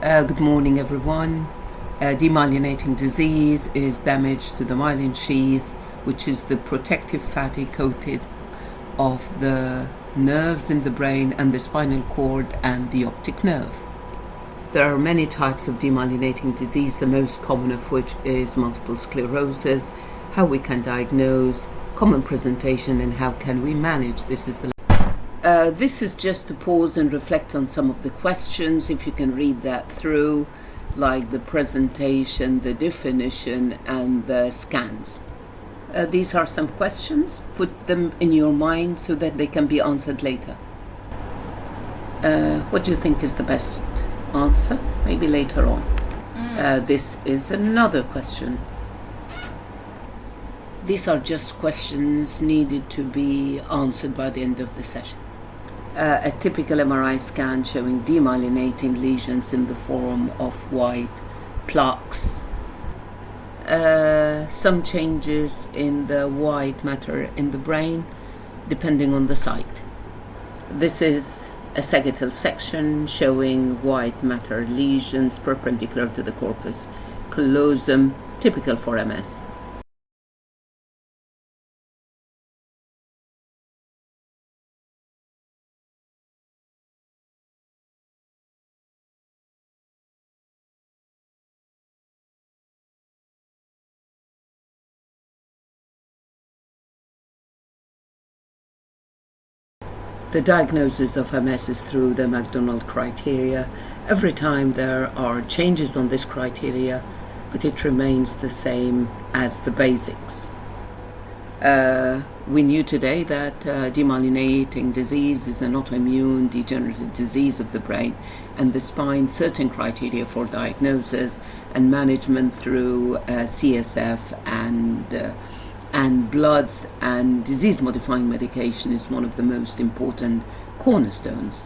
Good morning, everyone. Demyelinating disease is damage to the myelin sheath, which is the protective fatty coated of the nerves in the brain and the spinal cord and the optic nerve. There are many types of demyelinating disease, the most common of which is multiple sclerosis, how we can diagnose, common presentation, and how can we manage. This is just to pause and reflect on some of the questions, if you can read that through, like the presentation, the definition, and the scans. These are some questions. Put them in your mind so that they can be answered later. What do you think is the best answer? Maybe later on. This is another question. These are just questions needed to be answered by the end of the session. A typical MRI scan showing demyelinating lesions in the form of white plaques. Some changes in the white matter in the brain, depending on the site. This is a sagittal section showing white matter lesions perpendicular to the corpus callosum, typical for MS. The diagnosis of MS is through the McDonald criteria. Every time there are changes on this criteria, but it remains the same as the basics. We knew today that demyelinating disease is an autoimmune degenerative disease of the brain and the spine, certain criteria for diagnosis and management through CSF and bloods and disease-modifying medication is one of the most important cornerstones.